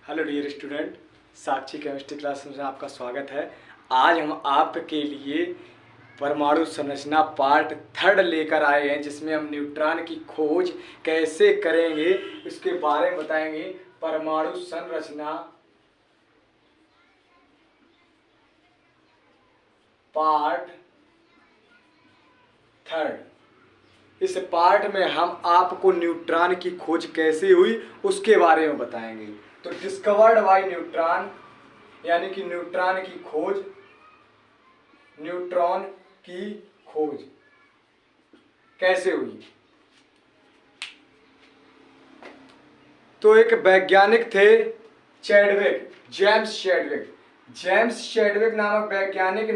Hello dear student, साक्षी chemistry class में आपका स्वागत है। आज हम आपके लिए परमाणु संरचना पार्ट 3 लेकर आए हैं, जिसमें हम न्यूट्रॉन की खोज कैसे करेंगे इसके बारे में बताएंगे। परमाणु संरचना पार्ट 3। इस पार्ट में हम आपको न्यूट्रॉन की खोज कैसे हुई उसके बारे में बताएंगे। तो डिस्कवर्ड बाय न्यूट्रॉन यानी कि न्यूट्रॉन की खोज, न्यूट्रॉन की खोज कैसे हुई। तो एक वैज्ञानिक थे चैडविक, जेम्स चैडविक नामक वैज्ञानिक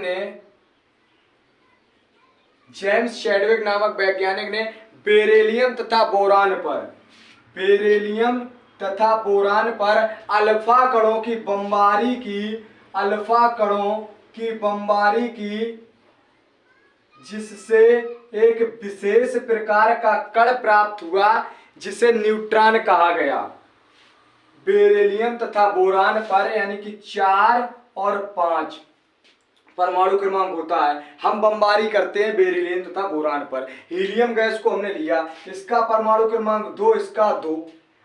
ने बेरिलियम तथा बोरान पर अल्फा कणों की बमबारी की, जिससे एक विशेष प्रकार का कण प्राप्त हुआ जिसे न्यूट्रॉन कहा गया। बेरिलियम तथा बोरान पर यानी कि 4 और 5 परमाणु क्रमांक होता है। हम बमबारी करते हैं बेरिलियम तथा बोरान पर। हीलियम गैस को हमने लिया, इसका परमाणु क्रमांक 2, इसका 2।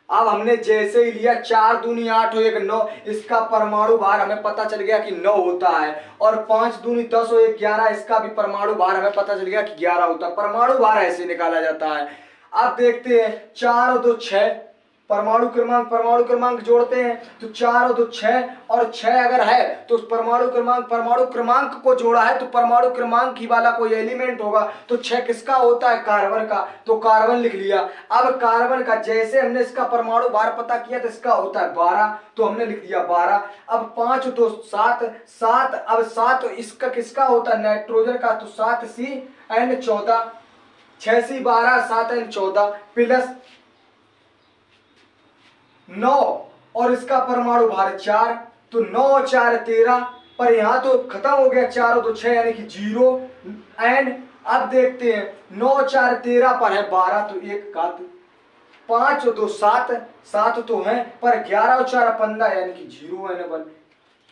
अब हमने जैसे ही लिया 4 दूनी 8 हो 1 9, इसका परमाणु भार हमें पता चल गया कि 9 होता है। और 5 दूनी 10 हो 1 11, इसका भी परमाणु भार हमें पता चल गया कि 11 होता है। परमाणु भार ऐसे निकाला जाता है। अब देखते हैं 4 और 2 6, परमाणु क्रमांक जोड़ते हैं तो 4 और 2 6, और 6 अगर है तो परमाणु क्रमांक को जोड़ा है तो परमाणु क्रमांक ही वाला कोई एलिमेंट होगा। तो 6 किसका होता है? कार्बन का। तो कार्बन लिख लिया। अब कार्बन का जैसे हमने इसका परमाणु भार पता किया तो इसका होता है 12, तो हमने लिख दिया 12। अब 5 2 7, अब 7 इसका किसका होता है? नाइट्रोजन का। तो 7CN14, 6C12 7N14 प्लस 9 और इसका परमाणु भार 4, तो 9 और 4 13, पर यहाँ तो खत्म हो गया 4 और 2 6 यानी कि 0 N। अब देखते हैं 9 और 4 13 पर है 12, तो 1 का 5 और 2 7 तो है, पर 11 और 4 15 यानी कि 0 N1।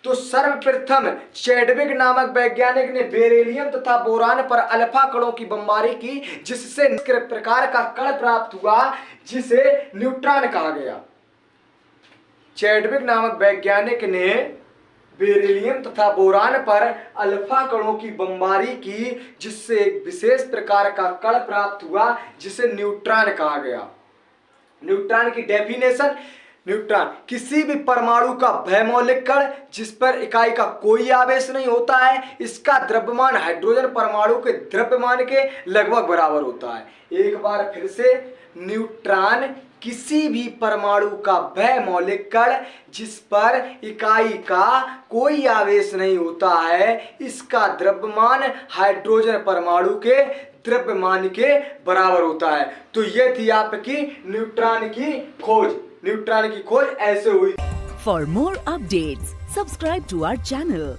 तो सर्वप्रथम चैडविक नामक वैज्ञानिक ने बेरिलियम तथा बोरान पर अल्फा कणों की बमबारी की, जिससे प्रकार का कण प्राप्त हुआ जिसे न्यूट्रॉन कहा गया। चैडविक नामक वैज्ञानिक ने बेरिलियम तथा बोरान पर अल्फा कणों की बमबारी की, जिससे एक विशेष प्रकार का कण प्राप्त हुआ जिसे न्यूट्रॉन कहा गया। न्यूट्रॉन की डेफिनेशन: न्यूट्रॉन किसी भी परमाणु का बहुमौलिक कण जिस पर इकाई का कोई आवेश नहीं होता है। इसका द्रव्यमान हाइड्रोजन परमाणु के द्रव्यमान के लगभग बराबर होता है। एक बार फिर से, न्यूट्रॉन किसी भी परमाणु का बहुमौलिक कण जिस पर इकाई का कोई आवेश नहीं होता है, इसका द्रव्यमान हाइड्रोजन परमाणु के द्रव्यमान के बराबर होता है। तो ये थी आपकी न्यूट्रॉन की खोज ऐसे हुई। For more updates subscribe to our channel.